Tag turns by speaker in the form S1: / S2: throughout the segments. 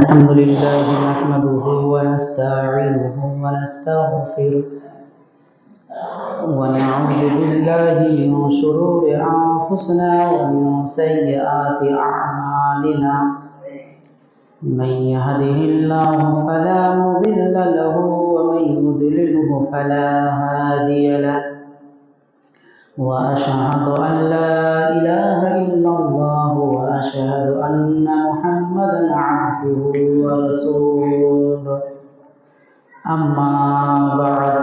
S1: الحمد لله نحمده ونستعينه ونستغفره ونعوذ بالله من شرور أنفسنا ومن سيئات أعمالنا من يهده الله فلا مضل له ومن يضلله فلا هادي له وأشهد أن لا إله إلا الله وأشهد أن محمدا عبده ورسوله أما بعد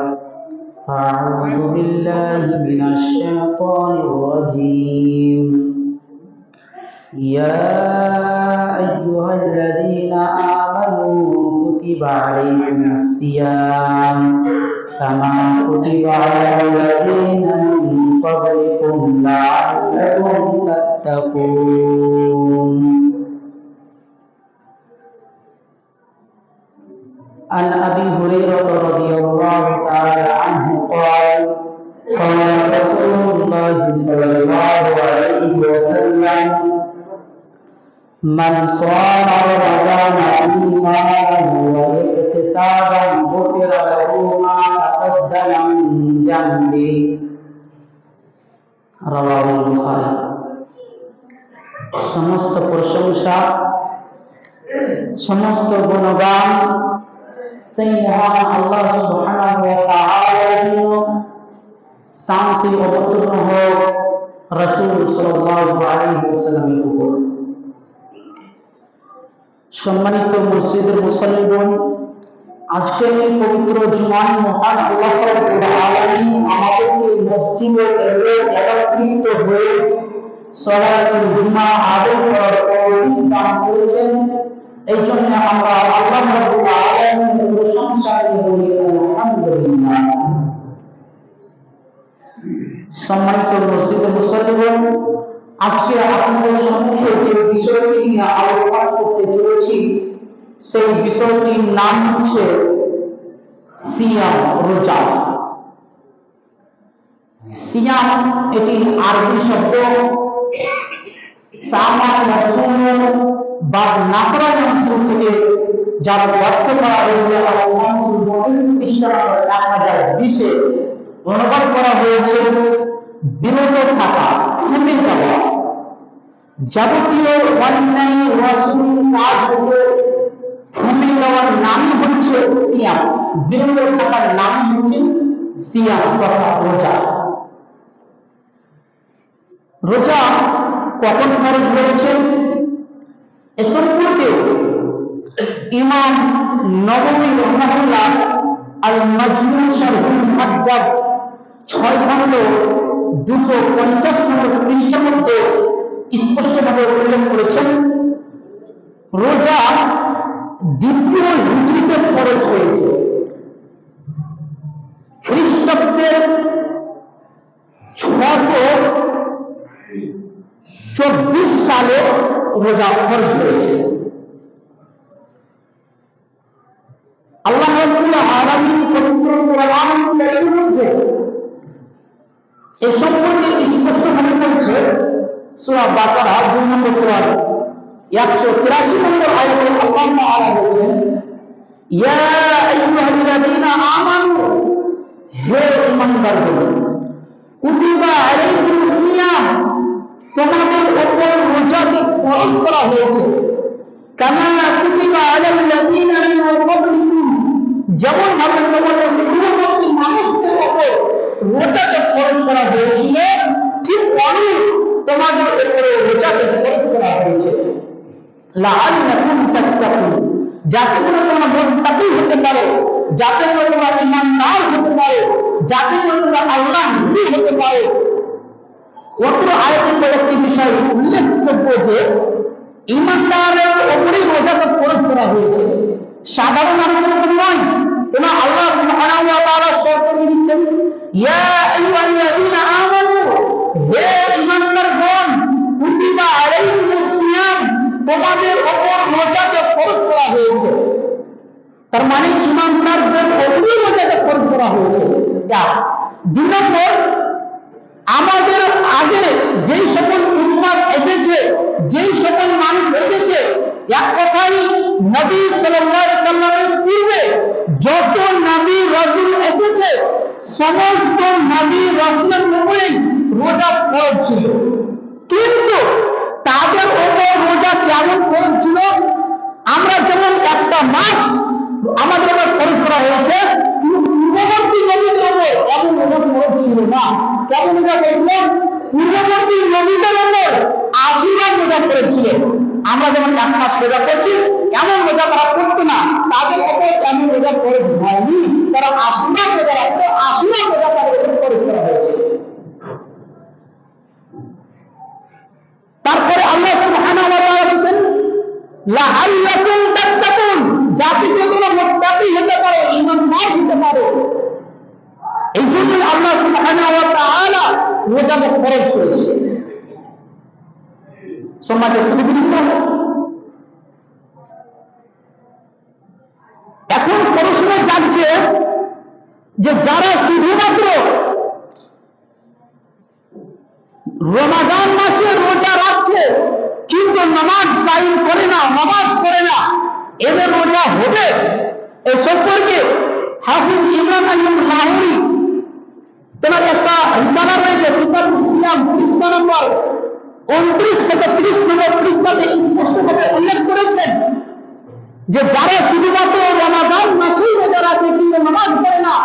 S1: فأعوذ بالله من الشيطان الرجيم يا أيها الذين آمنوا كتب عليكم الصيام كما كتب على الذين من قبلكم لعلكم تتقون عن أبي هريرة رضي الله تعالى عنه قال قال رسول الله صلى الله عليه وسلم من صام رمضان إيمانا واحتسابا غفر له ما تقدم من ذنبه رواه البخاري। সমস্ত প্রশংসা সমস্ত গুণগান সেই মহান আল্লাহ সুবহানাহু ওয়া তাআলার জন্য। শান্তি অবতীর্ণ হোক রাসূল সাল্লাল্লাহু আলাইহি ওয়াসাল্লামের উপর। সম্মানিত মসজিদের মুসল্লিগণ, আজকে এই পবিত্র জুমায় মহান আল্লাহ রাব্বুল আলামিন আমাদেরকে মসজিদে এসে একত্রিত হয়ে সালাতুল জুমা আদায় করার তৌফিক দান করেছেন। এই জন্য আমরা আল্লাহ রাব্বুল আলামিনের প্রশংসা করি আলহামদুলিল্লাহ। সম্মানিত মসজিদের মুসল্লিগণ, আজকে আপনাদের সম্মুখে যে বিষয়টি নিয়ে আলোচনা করতে চলেছি সেই বিষয়টির নাম হচ্ছে সিয়াম, রোজা। সিয়াম এটি আরবি শব্দ সামা মাসুম বা নাফরা অংশ থেকে যার অর্থ করা হয়েছে পৃষ্ঠা 1020-এ অনুবাদ করা হয়েছে বিরত থাকা, থেমে যাওয়া। যাবতীয় অন্যায় ওয়াসিল কাজ থেকে থেমে যাওয়ার নামই হচ্ছে সিয়াম, বিরত থাকার নামই হচ্ছে সিয়াম তথা রোজা। রোজা কখন ফরজ হয়েছে এ সম্পর্কে ইমাম নববী রাহিমাহুল্লাহ আল মাজমু শারহুল মুহাজ্জাব 6 খণ্ড 250 নম্বর পৃষ্ঠার মধ্যে স্পষ্টভাবে উল্লেখ করেছেন, রোজা দ্বিতীয় হিজরিতে ফরজ হয়েছে। খ্রিস্টাব্দের 624 সালে রোজা ফরজ হয়েছে। আল্লাহ রাব্বুল আলামিন পবিত্র কোরআনের মধ্যে এ সম্পর্কে স্পষ্টভাবে বলছে। সূরা বাকারা 2 নম্বর সূরা 183 নম্বর আয়াতে আল্লাহ তাআলা বলেন, ইয়া আইয়ুহাল্লাযীনা আমানু, হে ঈমানদারগণ, কুতিবা আলাইকুমুস সিয়াম, তোমাদের উপর রোজাকে ফরজ করা হয়েছে। কামা কুতিবা আলাল্লাযীনা মিন ক্বাবলিকুম, যেমন ভাবে তোমাদের পূর্ববর্তী মানুষদের উপর রোজাকে ফরজ করা হয়েছিল, ঠিক অনুরূপ তোমাদের উপরে রোজাকে ফরজ করা হয়েছে। লাআল্লাকুম তাত্তাকুন, যাতে করে তোমরা মুত্তাকি হতে পারো, যাতে করে তোমরা ঈমানদার হতে পারো, যাতে করে তোমরা আল্লাহর হতে পারো। অত্র আয়াতে কয়েকটি বিষয় উল্লেখযোগ্য যে ঈমানদারের উপরেই রোজাকে ফরজ করা হয়েছে, সাধারণ মানুষের উপর নয়। তোমরা আল্লাহ সুবহানাহু ওয়া তাআলা শর্ত দিয়েছেন, ইয়া আইয়ুহাল্লাযীনা আমানু, হে ঈমানদারগণ, কুতিবা আলাইকুমুস সিয়াম, তোমাদের উপর রোজাকে ফরজ করা হয়েছে। তার মানে ঈমানদারদের উপরেই রোজাকে ফরজ করা হয়েছে। 2 নম্বর, আমাদের আগে যেই সকল উম্মত এসেছে, যেই সকল মানুষ এসেছে, এক কথাই নবী সাল্লাল্লাহু আলাইহি সাল্লামের পূর্বে যত নবী রাসূল এসেছে সমস্ত নবী রাসূলের উপরে রোজা ফরজ ছিল, কিন্তু তাদের উপর রোজা কেমন ফরজ ছিল? আমরা যেমন একটা মাস আমাদের উপর ফরজ করা হয়েছে, কিন্তু পূর্ববর্তী নবীদের উপর এমন রোজা ফরজ ছিল না। কেমন রোজা করেছিল? পূর্ববর্তী নবীদের উপর আশীর্বাদ রোজা করেছিলেন। আমরা যেমন এক মাস রোজা করছি, এমন রোজা তারা করতো না, তাদের উপর এমন রোজা ফরজ হয়নি, তারা আশীর্বাদ রোজা রাখতো, আশীর্বাদ রোজা তাদের উপর ফরজ করা হয়েছে। তারপরে আল্লাহ সুবহানাহু ওয়া তাআলা বলেন লাআল্লাকুম তাত্তাকুন, যাতে তোমরা মুত্তাকি হতে পারো, ঈমানদার হতে পারো। এই জন্য আল্লাহ সুবহানাহু ওয়া তাআলা রোজাকে ফরজ করেছে। সম্মানিত সুধীবৃন্দ, এখন প্রশ্ন জানছে যে যারা শুধুমাত্র রমাদান মাসে রোজা রাখছে কিন্তু নামাজ কায়েম করে না, নামাজ পড়ে না, এদের রোজা হবে? এ সম্পর্কে হাফিজ ইমরান আইয়ুব লাহোরী তেনার একটা রিসালা রয়েছে, কিতাবুস সিয়াম, পৃষ্ঠা নম্বর 29 থেকে 30 নম্বর পৃষ্ঠাতে স্পষ্টভাবে উল্লেখ করেছেন যে যারা শুধুমাত্র রমাদান মাসেই রোজা রাখে কিন্তু নামাজ পড়ে না,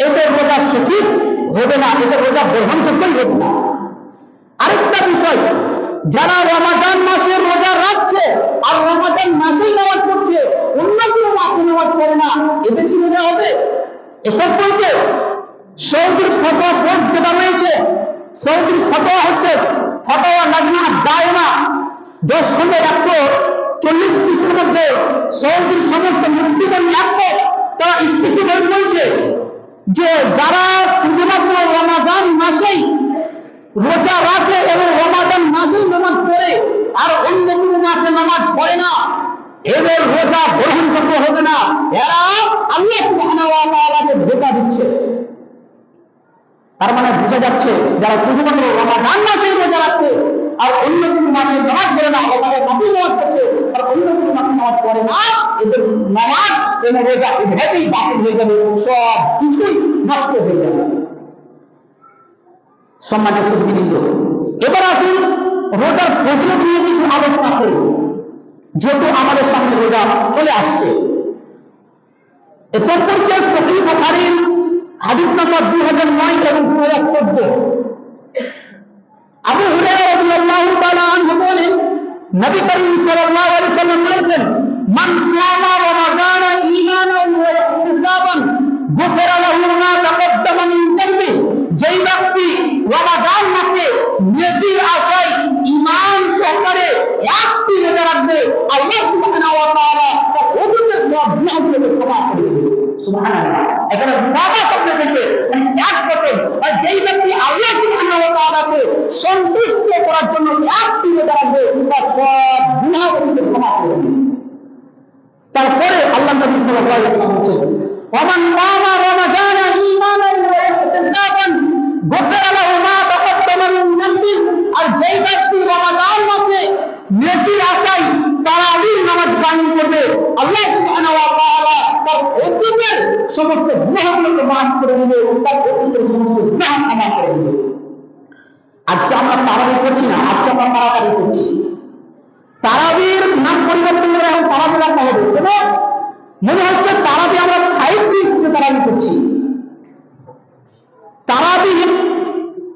S1: এদের রোজা সঠিক হবে না, এদের রোজা গ্রহণযোগ্যই হবে না। আরেকটা বিষয়, যারা রমাদান মাসে রোজা রাখছে আর রমাদান মাসেই নামাজ পড়ছে, অন্য কোনো মাসে নামাজ পড়ে না, এদের কি রোজা হবে? এ সম্পর্কে সৌদির ফতোয়া বোর্ড যেটা রয়েছে, সৌদির ফতোয়া হচ্ছে ফতোয়া লাজনা দায়মা 10 খন্ড 140 পৃষ্ঠার মধ্যে সৌদির সমস্ত মুফতিগণ একমত, তারা স্পষ্টভাবে বলছে যে যারা শুধুমাত্র রমাদান মাসেই রোজা রাখে এবং রমাদান মাসেই নামাজ পড়ে আর অন্য কোনো মাসে নামাজ পড়ে না, এদের রোজা গ্রহণযোগ্য হবে না। এরা আল্লাহ সুবহানাহু ওয়া তাআলাকে ধোঁকা দিচ্ছে। তার মানে বোঝা যাচ্ছে যারা শুধুমাত্র রমাদান মাসেই রোজা রাখছে আর অন্য কোনো মাসে নামাজ পড়ে না, রমাদান মাসেই নামাজ পড়ছে আর অন্য কোনো মাসে নামাজ পড়ে না, এদের নামাজ এবং রোজা এভাবেই বাতিল হয়ে যাবে, সব কিছুই নষ্ট হয়ে যাবে। সম্মানিত সুধীবৃন্দ, এবার আসুন রোজার ফজিলত নিয়ে কিছু আলোচনা করি, যেহেতু আমাদের সামনে রোজা চলে আসছে। এ সম্পর্কে সহিহ বুখারীর হাদিস নম্বর 2009 এবং 2014 আবু হুরায়রা রাদিয়াল্লাহু তাআলা আনহু বলেন, নবী করিম সাল্লাল্লাহু আলাইহি ওয়াসাল্লাম বলেছেন, মান সামা রমাদান ঈমানান ওয়া ইহতিসাবান গুফিরা লাহু মা তাকদ্দামা মিন যামবি, যেই ব্যক্তি রমাদান মাসে নেকির আশায় ঈমান সহকারে একটি রোজা রাখবে, আল্লাহ সুবহানাহু ওয়া তাআলা তার অতীতের সব গুনাহগুলোকে ক্ষমা করে দেবেন। সুবহানাল্লাহ, এখানে সাবা শব্দ এসেছে, মানে এক বচন। আর যেই ব্যক্তি আল্লাহ সুবহানাহু ওয়া তাআলাকে সন্তুষ্ট করার জন্য একটি রোজা রাখবে, তার সব গুনাহগুলোকে ক্ষমা করে দেবেন। তারপরে আল্লাহ নবী সাল্লাল্লাহু আলাইহি ওয়াসাল্লাম বলেছেন, ওয়ামান কামা রমাদানা ঈমানান ওয়া ইহতিসাবান গুফিরা লাহু মা তাকদ্দামা মিন যামবি, আর যেই ব্যক্তি রমাদান মাসে নেকির আশায় তারাবির নামাজ কায়েম করবে, আল্লাহ সুবহানাহু ওয়া তাআলা তার অতীতের সমস্ত গুনাহগুলোকে মাফ করে দিবে, তার অতীতের সমস্ত গুনাহ ক্ষমা করে দিবে। আজকে আমরা তারাবি করছি না, আজকে আমরা তাড়াতাড়ি করছি। তারাবির নাম পরিবর্তন করে এখন তারাবি রাখা হবে, কেন? মনে হচ্ছে তারাবি আমরা 5G তারাবি করছি। তারাবি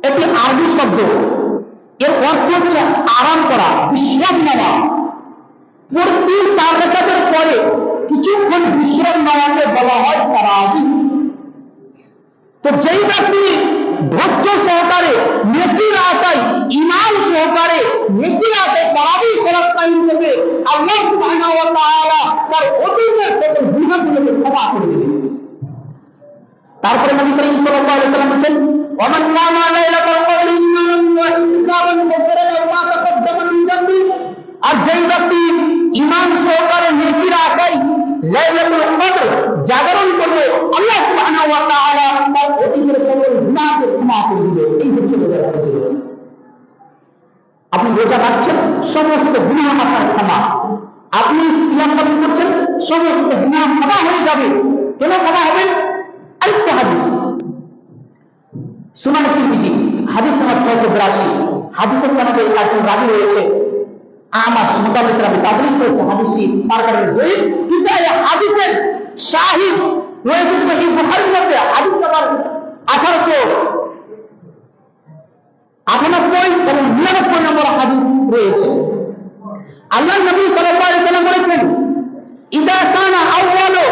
S1: একটি আরবি শব্দ, এর অর্থ হচ্ছে আরাম করা, বিশ্রাম নেওয়া। প্রতি 4 রাকাতের পরে কিছুক্ষণ বিশ্রাম নেওয়াকে বলা হয় তারাবি। তো যেই ব্যক্তি ধৈর্য সহকারে নেকির আশায়, ঈমান সহকারে নেকির আশায় তারাবি সালাত কায়েম করবে, আল্লাহ সুবহানাহু ওয়া তাআলা তার অতীতের সকল গুনাহগুলোকে ক্ষমা করে দেবেন। তারপরে নবী করিম সাল্লাল্লাহু আলাইহি ওয়াসাল্লাম বলেন, ওয়ামান কামা লাইলাতুল কদরি ঈমানান ওয়া ইহতিসাবান গুফিরা লাহু মা তাকদ্দামা মিন যামবি, আর যেই ব্যক্তি ঈমান সহকারে নেকির আশায় লাইলাতুল কদর জাগরণ করবে, আল্লাহ সুবহানাহু ওয়া তাআলা তার অতীতের সকল গুনাহকে ক্ষমা করে দিবেন। এই হচ্ছে রোজা রাখার ফজিলত। আপনি রোজা রাখছেন, সমস্ত গুনাহ আপনার ক্ষমা, আপনি সিয়াম পালন করছেন, সমস্ত গুনাহ ক্ষমা হয়ে যাবে। কেন ক্ষমা হবে? আরেকটা হাদিস সুনান তিরমিজি হাদিস নম্বর 682, হাদিসের সনদে একজন রাবী রয়েছে আমাস মুতাল্লিস রাবী তাদরিস করেছে হাদিসটি তার কারণে জয়ীফ, কিন্তু এই হাদিসের শাহিদ রয়েছে সহিহ বুখারীর মধ্যে হাদিস নম্বর 1898 এবং 99 নম্বর হাদিস রয়েছে। আল্লাহ নবী সাল্লাল্লাহু আলাইহি ওয়াসাল্লাম বলেছেন, ইদা কানা আউয়ালু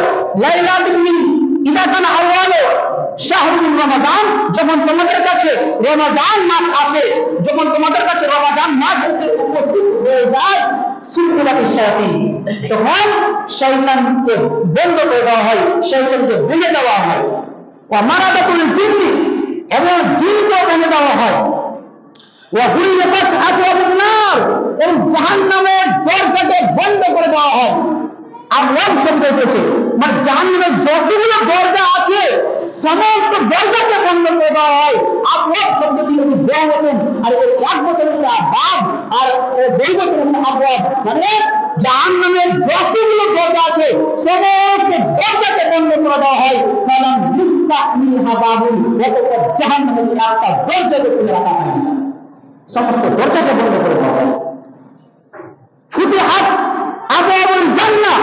S1: লাইলাতিন মিন ইদা কানা আউয়ালু শাহরুল রমাদান, যখন তোমাদের কাছে রমাদান মাস আসে, যখন তোমাদের কাছে রমাদান মাস এসে উপস্থিত হয়ে যায়, সিলসিলাতুশ শায়াতিন, তখন শয়তানকে বন্ধ করে দেওয়া হয়, শয়তানকে ভেঙে দেওয়া হয়। ওয়া মারাদাতুল জিন্নি, এবং জিনকে ভেঙে দেওয়া হয়। ওয়া হুরিয়াত আবওয়াবুন নার, এবং জাহান্নামের দরজাকে বন্ধ করে দেওয়া হয়। আবওয়াব শব্দ এসেছে মানে জাহান্নামের যতগুলো দরজা আছে সমস্ত দরজাকে বন্ধ করে দেওয়া হয়। আবওয়াব শব্দটি হচ্ছে বহুবচন, আর এর এক বচন হচ্ছে আবওয়াব, আর বহুবচন হচ্ছে আবওয়াব, মানে জাহান্নামের যতগুলো দরজা আছে সমস্ত দরজাকে বন্ধ করে দেওয়া হয়। ফালাম ইফতাহ মিনহা বাবুন, অতঃপর জাহান্নামের একটা দরজাকে খুলে রাখা হয় না, সমস্ত দরজাকে বন্ধ করে দেওয়া হয়। ফুতিহাত আবওয়াবুল জান্নাহ,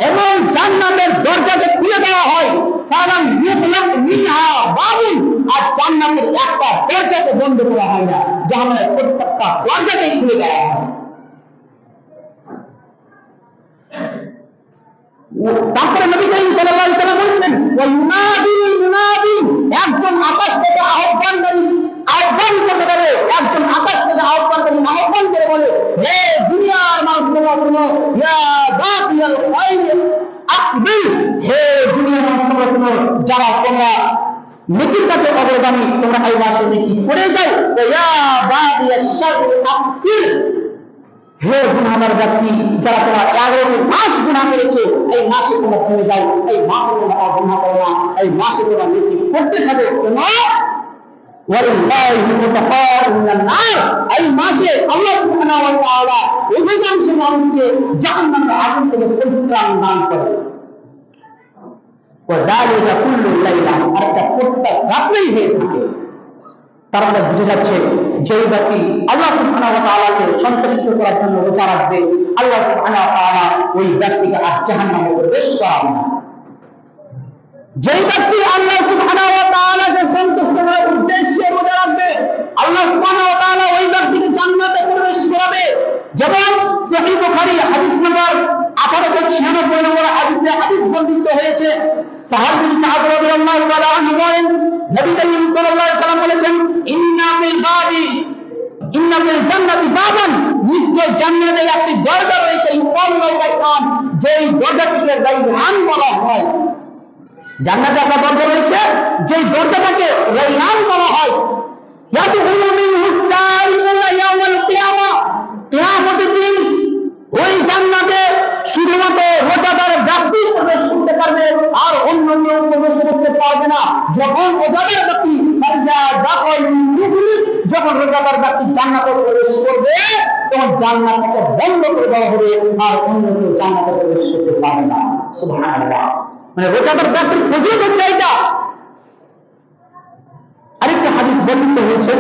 S1: এবং জান্নাতের দরজাকে খুলে দেওয়া হয়। ফালাম ইউগলাক মিনহা বাবুন, আর জান্নাতের একটা দরজাকে বন্ধ করা হয় না, জাহান্নামের প্রত্যেকটা দরজাকে খুলে দেওয়া হয়। তারপরে নবী করিম সাল্লাল্লাহু আলাইহি ওয়াসাল্লাম বলেছেন, ওয়া ইউনাদিল মুনাদি, একজন আকাশ থেকে আহ্বানকারী আহ্বান করতে পারে, একজন আকাশ থেকে আহ্বানকারী আহ্বান করে বলে, হে দুনিয়ার মানুষগুলো শুনো, ইয়া বাকিয়াল খায়র আকবিল, হে দুনিয়ার মানুষগুলো শুনো, যারা তোমরা নেকির কাছে অগ্রগামী, তোমরা এই মাসে নেকি করে যাও। ইয়া বাকিয়াশ শাররি আকফির, হে গুনাহগার ব্যক্তি, যারা তোমরা 11 মাস গুনাহ করেছে, এই মাসে তোমরা থেমে যাও, এই মাসে তোমরা গুনাহ করো না, এই মাসে তোমরা নেকি করতে থাকো। কেন? ওয়াল্লাহি মুতাফাউনান নার, এই মাসে আল্লাহ সুবহানাহু ওয়া তাআলা অধিকাংশ মানুষকে জাহান্নামের আগুন থেকে পরিত্রাণ দান করে। ওয়া যালিকা কুল্লু লাইলা, আর এটা প্রত্যেক রাতেই হয়ে থাকে। তার মানে বুঝে যাচ্ছে যে ব্যক্তি আল্লাহ সুবহানাহু ওয়া তাআলাকে সন্তুষ্ট করার জন্য রোজা রাখবে, আল্লাহ সুবহানাহু ওয়া তাআলা ওই ব্যক্তিকে আর জাহান্নামে প্রবেশ করাবে না। যে ব্যক্তি আল্লাহ সুবহানাহু ওয়া তাআলাকে সন্তুষ্ট করার উদ্দেশ্যে রোজা রাখবে, আল্লাহ সুবহানাহু ওয়া তাআলা ওই ব্যক্তিকে জান্নাতে প্রবেশ করাবে। যেমন সহিহ বুখারী হাদিস নম্বর 1896 নম্বর হাদিসে হাদিস বর্ণিত হয়েছে, সাহাবী সাহাব রাদিয়াল্লাহু তাআলা আনহু বলেন, নবী করিম সাল্লাল্লাহু আলাইহি ওয়াসাল্লাম বলেছেন, ইন্না ফিল জান্নাতি বাবান, নিশ্চয় জান্নাতে একটি দরজা রয়েছে, ইউকাল্লাহু রাইয়ান, যেই দরজাটিকে রাইয়ান বলা হয়। জান্নাতে একটা দরজা রয়েছে, যেই দরজাটাকে রাইয়ান বলা হয়। ইয়াদখুলু মিনহু সাইয়ুনা ইয়াওমাল কিয়ামা, কিয়ামতের দিন ওই জান্নাতে শুধুমাত্র রোজাদার ব্যক্তি প্রবেশ করতে পারবে, আর অন্য কেউ প্রবেশ করতে পারবে না। যখন রোজাদার ব্যক্তি যখন রোজাদার ব্যক্তি জান্নাতে প্রবেশ করবে, তখন জান্নাতকে বন্ধ করে দেওয়া হবে, আর অন্য কেউ জান্নাতে প্রবেশ করতে পারবে না। সুবহানাল্লাহ, মানে রোজাদার ব্যক্তির ফজিলত হচ্ছে এটা। আরেকটা হাদিস বর্ণিত হয়েছে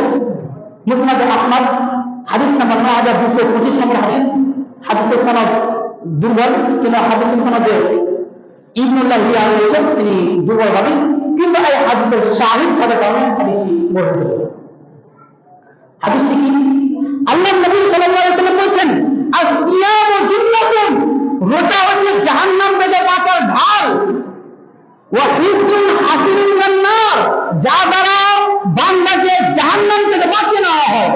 S1: মুসনাদে আহমদ হাদিস নাম্বার 9225 নম্বর হাদিস, হাদিসের সনদ দুর্বল, কিন্তু হাদিসের সনদে ইবনুল্লাহ হিয়া রয়েছে, তিনি দুর্বল ভাবেন, কিন্তু এই হাদিসের শাহিদ থাকার কারণে হাদিসটি বর্ণিত। হাদিসটি কি? আল্লাহ নবী সাল্লাল্লাহু আলাইহি ওয়াসাল্লাম বলেছেন, আসিয়ামু জুন্নাতুন, রোজা হচ্ছে জাহান্নাম থেকে বাঁচার ঢাল। ওয়া হিসুন হাসিরুন মিনান নার, যা দ্বারা বান্দাকে জাহান্নাম থেকে বাঁচিয়ে নেওয়া হয়।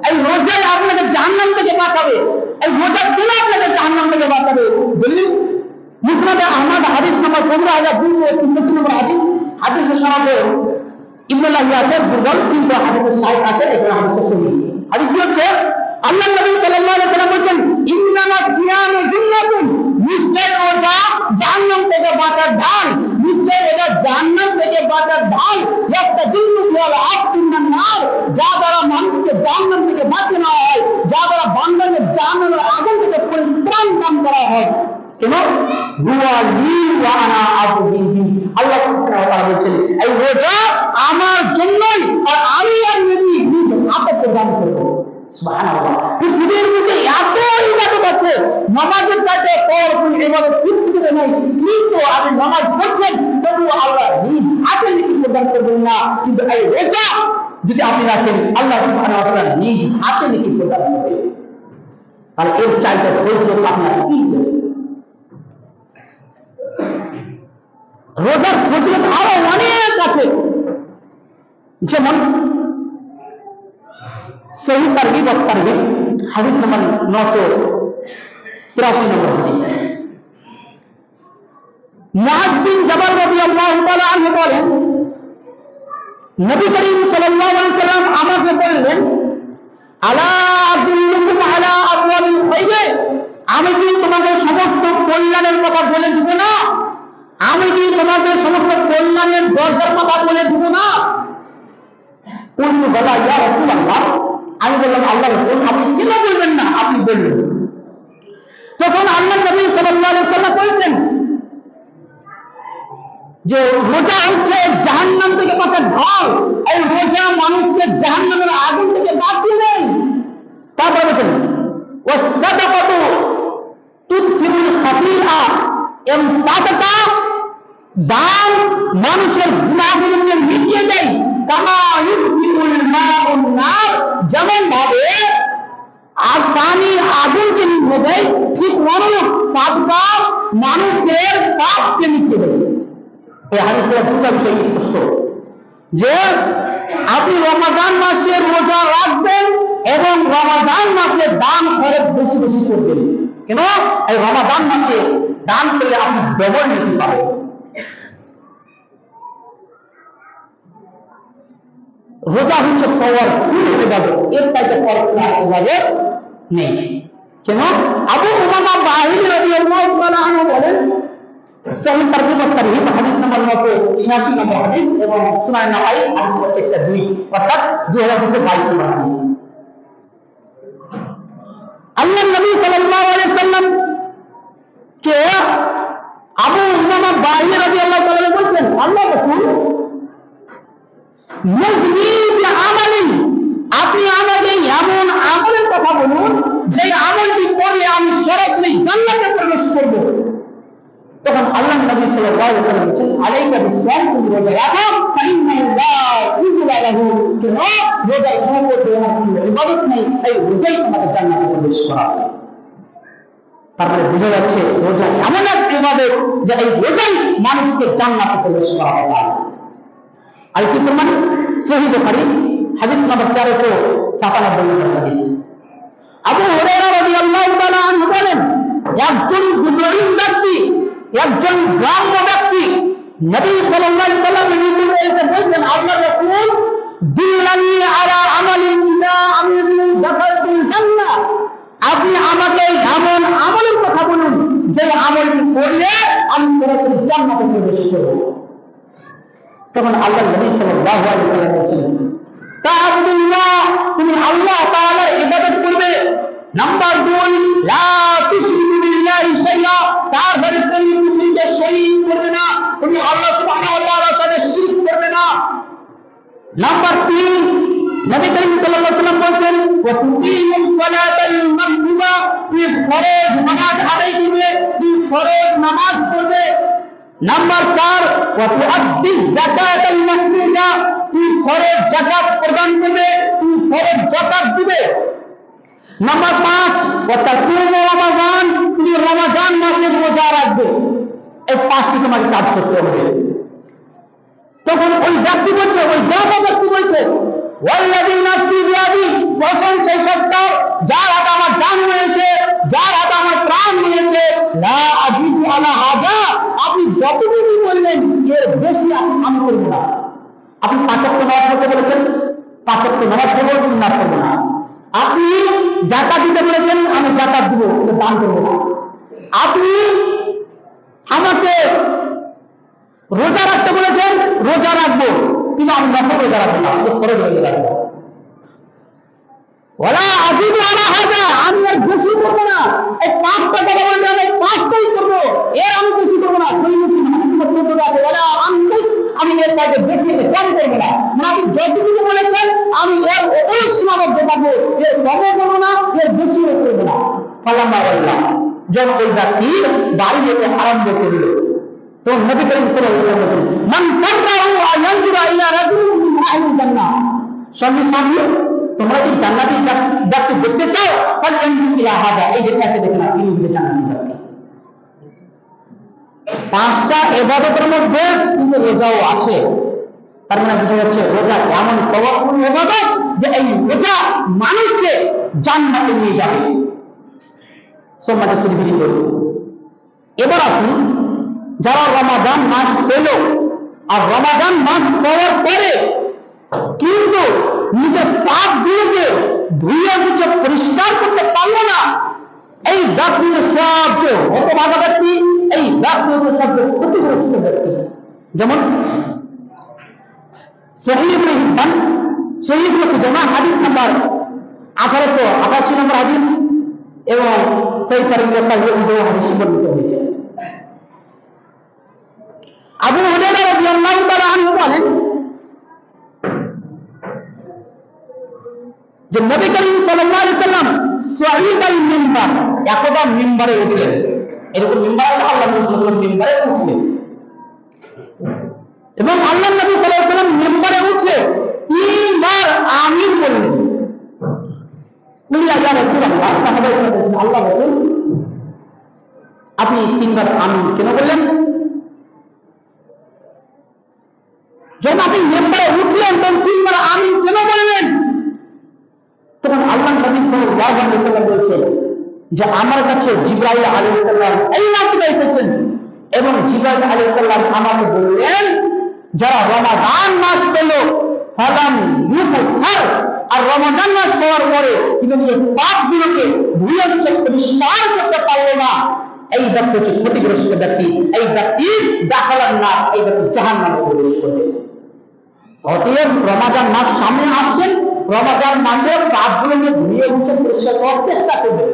S1: এই রোজাই আপনাকে জাহান্নাম থেকে বাঁচাবে। এই রোজা কেন আপনাকে জাহান্নাম থেকে বাঁচাবে? বললি মুসনাদে আহমদ হাদিস নম্বর 15263 নম্বর হাদিস, হাদিসের সনদে ইবনুল্লাহ আছে দুর্বল, কিন্তু হাদিসের শাহিদ আছে, এখানে হাদিসের সহিহ। হাদিসটি হচ্ছে আল্লাহ নবী সাল্লাল্লাহু আলাইহি ওয়াসাল্লাম বলেন, ইন্নামাস সিয়ামু জুন্নাতুন, নিশ্চয় রোজা জাহান্নাম থেকে বাঁচার ঢাল, নিশ্চয় এটা জাহান্নাম থেকে বাঁচার ঢাল। ইয়াস্তাজিল্লু বিল আফতিন নার, যা দ্বারা মানুষকে জাহান্নাম থেকে বাঁচিয়ে নেওয়া হয়, যা দ্বারা বান্দাকে জাহান্নামের আগুন থেকে পরিত্রাণ দান করা হয়। কেন? আল্লাহ সুবহানাহু ওয়া তাআলা বলেছেন এই রোজা আমার জন্যই, আর আমি আর নবী নিজ হাতে প্রদান করব। সুবহানাল্লাহ। পৃথিবীর মধ্যে এত ইবাদত আছে, নামাজের চাইতে বড় কোনো ইবাদত পৃথিবীতে নেই, কিন্তু আপনি নামাজ পড়ছেন তবুও আল্লাহ নিজ হাতে লিখে প্রদান করবেন না। কিন্তু এই রোজা যদি আপনি রাখেন আল্লাহ সুবহানাহু ওয়া তাআলা নিজ হাতে লিখে প্রদান করবেন। তাহলে এর চাইতে ফজিলত আপনার কি? রোজার ফজিলত আরো অনেক আছে, যেমন সহিহ তারগিব ওয়াত তারহিব হাদিস নম্বর 983 নম্বর হাদিস। মুআয বিন জাবাল রাদিয়াল্লাহু তাআলা আনহু বলেন, নবী করিম সাল্লাল্লাহু আলাইহি ওয়াসাল্লাম আমাকে বললেন, আলা আদুল্লুকুম আলা আবওয়াবিল খায়র, আমি কি তোমাদের সমস্ত কল্যাণের কথা বলে দিব না? আমি কি তোমাদের সমস্ত কল্যাণের দরজার কথা বলে দিব না? বলা ইয়া রাসূলুল্লাহ, আমি বললাম আল্লাহ রাসূল আপনি কেন বলবেন না, আপনি বলবেন। তখন আল্লাহ নবী সাল্লাল্লাহু আলাইহি ওয়াসাল্লাম বলেছেন যে রোজা হচ্ছে জাহান্নাম থেকে বাঁচার ঢাল, এই রোজা মানুষকে জাহান্নামের আগুন থেকে বাঁচিয়ে দেয়। তারপর বলেছেন ওয়াসসাদাকাতু তুদফিরুল খাতিআ, এবং সাদাকা দান মানুষের গুনাহগুলোকে মিটিয়ে দেয়। কামা ইউফিউল মাউন নার, যেমন ভাবে আর পানি আগুনকে নিভিয়ে দেয়, ঠিক অনুরূপ সাদকা মানুষের পাপকে মিটিয়ে দেয়। এই হাদিসগুলো দুটো বিষয় স্পষ্ট যে আপনি রমাদান মাসে রোজা রাখবেন এবং রমাদান মাসে দান খরচ বেশি বেশি করবেন। কেন? এই রমাদান মাসে দান করলে আপনি ডবল নিতে পারেন। রোজা হচ্ছে পাওয়ারফুল ইবাদত, এর চাইতে পাওয়ারফুল ইবাদত নেই। কেন? আবু উমামা বাহিনী রাদিয়াল্লাহু তাআলা আনহু বলেন, সহিহ তারগিব ওয়াত তারহিব হাদিস নম্বর 986 নম্বর হাদিস এবং সুনান নাসাই হাদিস প্রত্যেকটা 2, অর্থাৎ 2222 নম্বর হাদিস। আল্লাহ নবী সাল্লাল্লাহু আলাইহি ওয়াসাল্লাম কে আবু উমামা বাহিনী রাদিয়াল্লাহু তাআলা বলেন, আল্লাহ রাসূল আপনি আমাকে এমন আমলের কথা বলুন যে আমলটি করলে আমি সরাসরি জান্নাতে প্রবেশ করব। তখন আল্লাহ নবী সাল্লাল্লাহু আলাইহি ওয়াসাল্লাম বলেন, আলাইকা বিসসাম, তুমি রোজা রাখো, ফাইন্নাহু লা ইউযিলা লাহু, রোজার সমপর্যন্ত কোনো ইবাদত নেই, এই রোজাই তোমাকে জান্নাতে প্রবেশ করাবে। তারপরে বোঝা যাচ্ছে রোজা এমন এক ইবাদত যে এই রোজাই মানুষকে জান্নাতে প্রবেশ করাবে। আর কি প্রমাণ? সহিহ বুখারী হাদিস নম্বর 1397 নম্বর হাদিস। আবু হুরায়রা রাদিয়াল্লাহু তাআলা আনহু বলেন, একজন বিদ্রোহী ব্যক্তি, একজন গ্রাম্য ব্যক্তি নবী সাল্লাল্লাহু আলাইহি ওয়াসাল্লামের নিকটে এসে বলছেন, আল্লাহর রাসূল দিল্লানি আলা আমালিন ইদা আমিলু দাখালতুল জান্নাহ, আপনি আমাকে এমন আমলের কথা বলুন যে আমলটি করলে আমি সরাসরি জান্নাতে প্রবেশ করব। তখন আল্লাহ নবী সাল্লাল্লাহু আলাইহি ওয়াসাল্লাম বলেছেন, তাআবুদুল্লাহ, তুমি আল্লাহ তাআলার ইবাদত করবে। নাম্বার 2, লা তুশরিকু বিল্লাহি শাইআ, তার সাথে কোনো কিছুকে শরীক করবে না, তুমি আল্লাহ সুবহানাহু ওয়া তাআলার সাথে শিরক করবে না। নাম্বার 3, নবী করিম সাল্লাল্লাহু আলাইহি ওয়াসাল্লাম বলেন, ওয়া তুকিমুস সালাতাল মাকতুবা, তুমি ফরজ নামাজ আদায় করবে, তুমি ফরজ নামাজ পড়বে। নাম্বার 4, ওয়া তুআদ্দি যাকাতাল মাফরুজা, তুমি ফরজ যাকাত প্রদান করবে, তুমি ফরজ যাকাত দিবে। নাম্বার 5, ওয়া তাসুমু রমাদান, তুমি রমাদান মাসে রোজা রাখবে। এই 5টি তোমাকে কাজ করতে হবে। তখন ওই ব্যক্তি বলছে, ওই গ্রাম্য ব্যক্তি বলছে, ওয়াল্লাযী নাফসি বিয়াদি, কসম সেই সত্তার যার হাতে আমার জান রয়েছে, যার হাতে আমার প্রাণ রয়েছে, লা আজিদু আলা হাযা, আপনি যতটুকু বললেন এর বেশি আমি করব না। আপনি 5 ওয়াক্ত নামাজ পড়তে বলেছেন, 5 ওয়াক্ত নামাজ পড়ব, সুন্নাত পড়ব না। আপনি যাকাত দিতে বলেছেন, আমি যাকাত দিব, কিন্তু দান করব না। আপনি আমাকে রোজা রাখতে বলেছেন, রোজা রাখবো, কিন্তু আমি নফল রোজা রাখবো না, শুধু ফরজ রোজা রাখবো। ওয়ালা আজিদু আলা হাযা, আমি আর বেশি করব না, এই 5টা কথা বললে আমি 5টাই করব, এর আমি বেশি করব না। সহিহ মুসলিম হাদিস নম্বর 14 আছে, ওয়ালা আনকুস, আমি এর চাইতে বেশি কম করব না। আপনি যতটুকু বলেছেন আমি এর ওপরে সীমাবদ্ধ থাকবো, এর কমও করব না, এর বেশিও করব না। ফালাম্মা আল্লাহ, যখন ওই ব্যক্তি বাড়ি যেতে আরম্ভ করল, তো নবী করিম সাল্লাল্লাহু আলাইহি ওয়াসাল্লাম বলেন, মান সাররাহু আয়ানজুরা ইলা রাজুলিন মিন আহলিল জান্নাহ, সঙ্গে সঙ্গে তোমরা কি জান্নাতি ব্যক্তি দেখতে চাও, ফালয়ানজুর ইলা হাযা, এই যে একে দেখেন আপনি জান্নাতি ব্যক্তি। 5টা ইবাদতের মধ্যে কিন্তু রোজাও আছে। তার মানে বোঝা যাচ্ছে রোজা এমন পাওয়ারফুল ইবাদত যে এই রোজা মানুষকে জান্নাতে নিয়ে যাবে। সম্মানিত সুধীবৃন্দ, এবার আসুন, যারা রমাদান মাস পেল আর রমাদান মাস পাওয়ার পরে কিন্তু নিজের পাপগুলোকে ধুয়ে মুছে পরিষ্কার করতে পারলো না, এই ব্যক্তি সবচেয়ে হতভাগা ব্যক্তি, এই ব্যক্তি হচ্ছে সবচেয়ে ক্ষতিগ্রস্ত ব্যক্তি। যেমন সহিহ ইবনে হিব্বান, সহিহ ইবনে খুজাইমা হাদিস নাম্বার 1888 নম্বর হাদিস, এবং সেই তারিখে হাদিস বর্ণিত হয়েছে। আবু হুরায়রা রাদিয়াল্লাহু তাআলা আনহু বলেন যে নবী করিম সাল্লাল্লাহু আলাইহি ওয়াসাল্লাম সাঈদাল মিম্বার, একদা মিম্বারে উঠলেন। এরকম মিম্বার আছে, আল্লাহ নবী সাল্লাল্লাহু আলাইহি ওয়াসাল্লাম মিম্বারে উঠলেন এবং আল্লাহ নবী সাল্লাল্লাহু আলাইহি ওয়াসাল্লাম মিম্বারে উঠে 3বার আমিন বললেন। ইয়া রাসূলুল্লাহ, সাহাবায়ে বললেন, আল্লাহ রাসূল আপনি 3বার আমিন কেন বললেন? যখন আপনি মিম্বারে উঠলেন তখন 3বার আমিন কেন বললেন? তখন আল্লাহ নবী সাল্লাল্লাহু আলাইহি ওয়াসাল্লাম বলেছেন যে আমার কাছে জিবরাইল আলাইহিস সালাম এই মাত্র এসেছেন এবং জিবরাইল আলাইহিস সালাম আমাকে বললেন, যারা রমাদান মাস পেল ফালাম ইউফার, আর রমাদান মাস পাওয়ার পরে কিন্তু নিজের পাপগুলোকে ধুয়ে মুছে পরিষ্কার করতে পারলো না, এই ব্যক্তি হচ্ছে ক্ষতিগ্রস্ত ব্যক্তি, এই ব্যক্তি দাখালান না, এই ব্যক্তি জাহান্নামে প্রবেশ করবে। অতএব রমাদান মাস সামনে আসছেন, রমাদান মাসের পাপগুলোকে ধুয়ে মুছে পরিষ্কার করার চেষ্টা করবেন।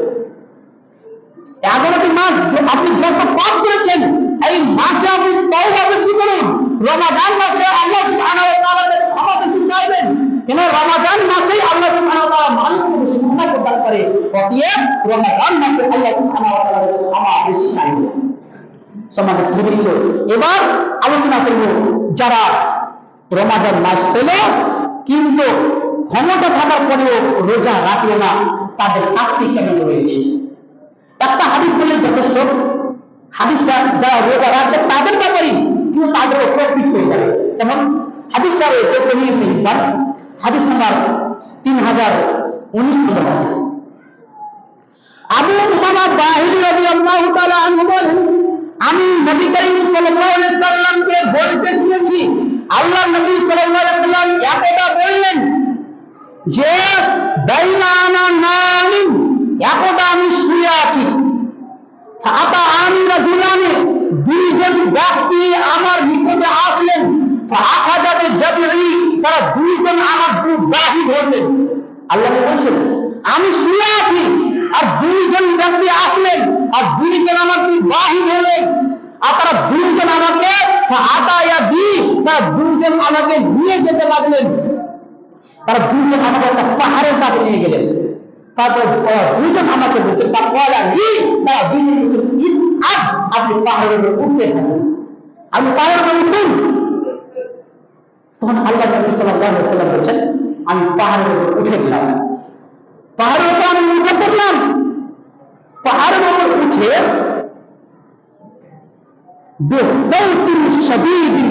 S1: 11টি মাস আপনি যত পাপ করেছেন এই মাসে আপনি তওবা বেশি করুন। রমাদান মাসে আল্লাহ সুবহানাহু ওয়া তাআলাকে ক্ষমা বেশি চাইবেন, কেন রমাদান মাসেই আল্লাহ সুবহানাহু ওয়া তাআলা মানুষকে বেশি ক্ষমা প্রদান করে। অতএব রমাদান মাসে আল্লাহ সুবহানাহু ওয়া তাআলাকে ক্ষমা বেশি চাইবেন। সম্মানিত সুধীবৃন্দ, এবার আলোচনা করব যারা রমাদান মাস পেল কিন্তু ক্ষমতা থাকার পরেও রোজা রাখলো না, তাদের শাস্তি কেমন রয়েছে। একটা হাদিস বললে যথেষ্ট, হাদিসটা যারা রোজা রাখছে তাদের ব্যাপারে কিন্তু তাদের প্রফিট হয়ে যাবে। যেমন হাদিসটা রয়েছে সহিহ ইবনে হিব্বান, হাদিস নাম্বার 3019 নম্বর হাদিস। আবু উমামা বাহিলী রাদিয়াল্লাহু তাআলা আনহু বলেন, আমি নবী করিম সাল্লাল্লাহু আলাইহি ওয়াসাল্লামকে বলতে শুনেছি, আল্লাহ নবী সাল্লাল্লাহু আলাইহি ওয়াসাল্লাম একদা বললেন যে বাইনা আনা নাইম, একদা আমি শুয়ে আছি, ফাতা আমি রাজুলানি, দুইজন ব্যক্তি আমার নিকটে আসলেন, ফাআখাযাত জাবঈ, তারা দুইজন আমার বাহু ধরলেন। আল্লাহ বলছেন আমি শুয়ে আছি আর দুইজন ব্যক্তি আসলেন আর দুইজন আমার বাহু ধরলেন, আর তারা দুইজন আমাকে ফাআতায়া বি, তারা দুইজন আমাকে নিয়ে যেতে লাগলেন। তারা দুইজন আমাকে একটা পাহাড়ের কাছে নিয়ে গেলেন। তারপর দুইজন আমাকে বলছেন তারা দুইজন বলছেন আপনি পাহাড়ের উপর উঠতে থাকুন, আমি পাহাড়ের উপর উঠুন। তখন আল্লাহ নবী সাল্লাল্লাহু আলাইহি ওয়াসাল্লাম বলছেন আমি পাহাড়ের উপর উঠে গেলাম। পাহাড়ের উপর আমি উঠে পড়লাম। পাহাড়ের উপর উঠে বিসাউতিন শাদীদিন,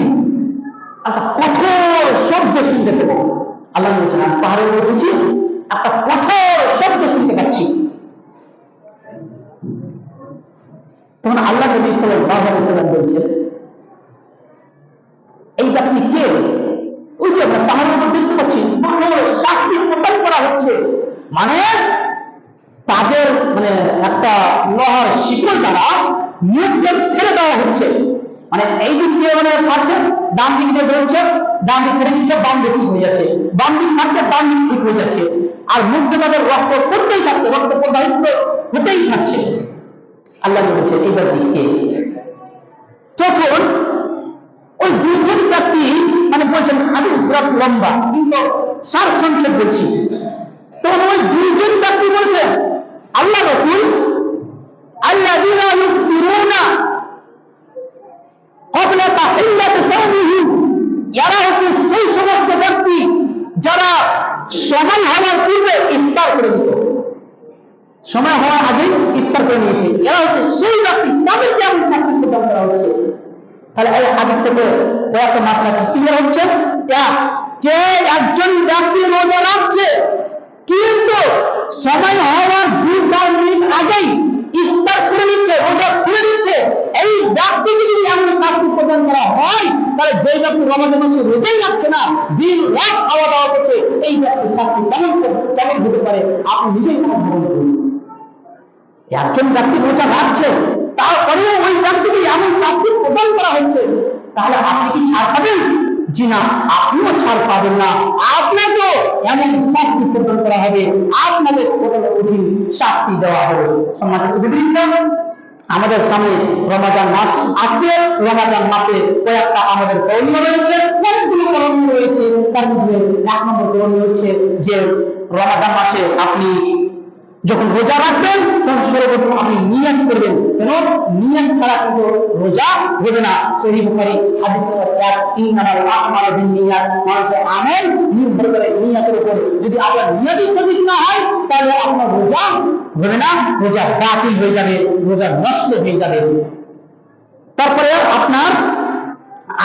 S1: একটা কঠোর শব্দ শুনতে পেল। আল্লাহ বলছেন আমি পাহাড়ের উপর উঠছি, একটা কঠোর শব্দ শুনতে পাচ্ছি। তখন আল্লাহ নবী সাল্লাল্লাহু আলাইহি ওয়াসাল্লাম বলছেন এই ব্যক্তি কে? ওই যে আমরা পাহাড়ের উপর দেখতে পাচ্ছি কঠোর শাস্তি প্রদান করা হচ্ছে, মানে তাদের মানে একটা লোহার শিকল দ্বারা মুখকে ফেলে দেওয়া হচ্ছে। মানে এই দিক দিয়ে মানে পাচ্ছে, ডান দিক দিয়ে বেরোচ্ছে, ডান দিক ফেলে দিচ্ছে, বাম দিক ঠিক হয়ে যাচ্ছে, বাম দিক পাচ্ছে, ডান দিক ঠিক হয়ে যাচ্ছে। আর মুখ দিয়ে তাদের রক্ত পড়তেই থাকছে, রক্ত প্রবাহিত হতেই থাকছে। আল্লাহ বলেছেন এইবার দিকে তখন ওই দুইজন ব্যক্তি মানে বলছেন হাদিস বিরাট লম্বা, কিন্তু সার সংক্ষেপ বলছি। তখন ওই দুইজন ব্যক্তি বলছেন আল্লাহ রাসূল আল্লাযীনা ইফতিরুনা ক্বাবলা তাহিল্লাতি সাওমিহিম, এরা হচ্ছে সেই সমস্ত ব্যক্তি যারা সময় হওয়ার পূর্বে ইফতার করে দিত, সময় হওয়ার আগে ইফতার করে নিয়েছে, এরা হচ্ছে সেই ব্যক্তি, তাদেরকে আমি শাস্তি প্রদান করা হচ্ছে। তাহলে এই হাদিস থেকে কয়েকটা মাসলা ক্লিয়ার হচ্ছে যে একজন ব্যক্তি রোজা রাখছে কিন্তু সময় হওয়ার 2-4 মিনিট আগেই ইফতার করে নিচ্ছে, রোজা খুলে দিচ্ছে, এই ব্যক্তিকে যদি এমন শাস্তি প্রদান করা হয় তাহলে যে ব্যক্তি রমজান মাসে রোজাই রাখছে না, দিন রাত খাওয়া দাওয়া করছে, এই ব্যক্তির শাস্তি কেমন হতে পারে আপনি নিজেই ভাবুন করুন। একজন ব্যক্তি রোজা রাখছে তারপরেও ওই ব্যক্তিকে এমন শাস্তি প্রদান করা হচ্ছে, তাহলে আপনি কি ছাড় পাবেন? জি না, আপনিও ছাড় পাবেন না, আপনাকেও এমন শাস্তি প্রদান করা হবে, আপনাদের কঠিন শাস্তি দেওয়া হবে। সম্মানিত সুধীবৃন্দ, আমাদের সামনে রমাদান মাস আসছে। রমাদান মাসে কয়েকটা আমাদের করণীয় রয়েছে, অনেকগুলো করণীয় রয়েছে। তার মধ্যে 1 নম্বর করণীয় হচ্ছে যে রমাদান মাসে আপনি যখন রোজা রাখবেন তখন সর্বপ্রথম আপনি নিয়ত করবেন, কেন নিয়ত ছাড়া কিন্তু রোজা হবে না। সহিহ বুখারী হাদিস নম্বর 1, ইন্নামাল আমালু বিন্নিয়াত, মানুষের আমল নির্ভর করে নিয়তের উপর। যদি আপনার নিয়তই সঠিক না হয় তাহলে আপনার রোজা হবে না, রোজা বাতিল হয়ে যাবে, রোজা নষ্ট হয়ে যাবে। তারপরে আপনার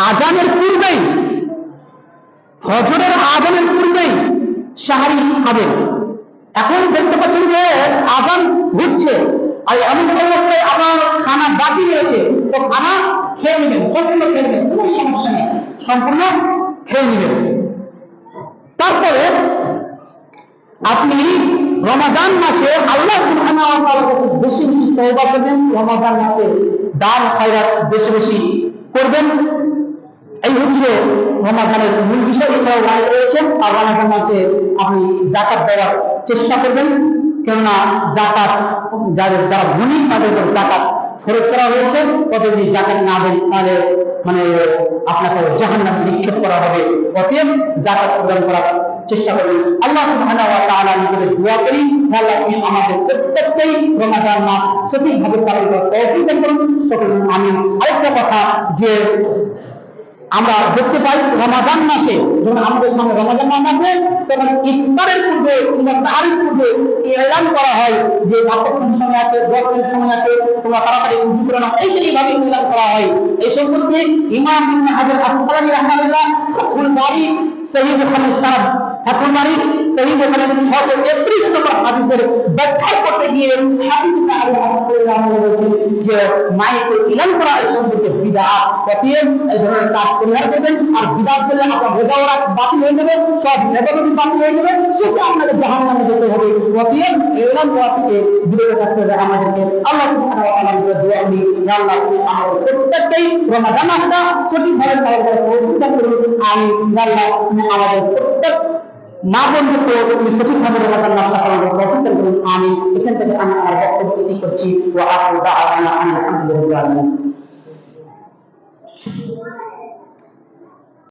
S1: আযানের পূর্বেই, ফজরের আযানের পূর্বেই সাহারি খাবেন। এখন দেখতে পাচ্ছেন যে আযান হচ্ছে আর এমন অবস্থায় আপনার খানা বাকি রয়েছে, তো খানা খেয়ে নেবেন, সম্পূর্ণ খেয়ে নেবেন, কোনো সমস্যা নেই, সম্পূর্ণ খেয়ে নেবেন। তারপরে আপনি রমাদান মাসে আল্লাহ সুবহানাহু ওয়া তাআলার কাছে বেশি বেশি তওবা করবেন, রমাদান মাসে দান খয়রাত বেশি বেশি করবেন। এই হচ্ছে রমাদানের মূল বিষয়। এছাড়াও অনেক রয়েছে। আর রমাদান মাসে আপনি যাকাত দেওয়ার চেষ্টা করবেন, কেননা যাকাত যারা ধনী তাদের উপর যাকাত ফরজ করা হয়েছে, তবে যদি যাকাত না দেন তাহলে মানে আপনাকে জাহান্নামে নিক্ষেপ করা হবে। অতএব যাকাত প্রদান করার চেষ্টা করবেন। আল্লাহ সুবহানাহু ওয়া তাআলার নিকটে দোয়া করি, আল্লাহ আপনি আমাদের প্রত্যেককেই রমাদান মাস সঠিকভাবে পালন করার তৌফিক দান করুন, সকলে আমিন। আরেকটা কথা যে আমরা দেখতে পাই রমাদান মাসে যখন আমাদের সামনে রমাদান মাস আছে তখন ইফতারের পূর্বে কিংবা সাহারির পূর্বে এলান করা হয় যে কতক্ষণ সময় আছে, 10 মিনিট সময় আছে, তোমরা তাড়াতাড়ি উযু করে নাও, এইভাবে এলান করা হয়। এই সম্পর্কে ইমাম ইবনে হাজার আসকালানী রাহিমাহুল্লাহ ফাতহুল বারী সহিহ বুখারী শরহ ফাতহুল বারী সহিহ বুখারী 631 নম্বর হাদিসের ব্যাখ্যা করতে গিয়ে হাফিজ ইবনে আলী আসকালানী রাহিমাহুল্লাহ বলেছেন যে মাইকে এলান করা এই সম্পর্কে বিদআত। অতএব এই ধরনের কাজ পরিহার করবেন। আর বিদআত করলে আপনার রোজা বাতিল হয়ে যাবে, সব ইবাদত বাতিল হয়ে যাবে, শেষে আপনাদের জাহান্নামে যেতে হবে। অতএব এলান করা থেকে বিরত থাকতে হবে আমাদেরকে। আল্লাহ সুবহানাহু ওয়া তাআলার কাছে দোয়া করি, ইয়া আল্লাহ তুমি আমাদের প্রত্যেককেই রমাদান মাসটা সঠিকভাবে পালন করার তৌফিক দান করুন। আমিন। ইয়া আল্লাহ তুমি আমাদের প্রত্যেক মা বোনদেরকে তুমি সঠিকভাবে রমাদান মাসটা পালন করার তৌফিক দান করুন। আমিন। এখান থেকে আমি আমার বক্তব্য ইতি করছি। ওয়া আখিরু দাওয়ানা আলহামদুলিল্লাহি রাব্বিল আলামিন।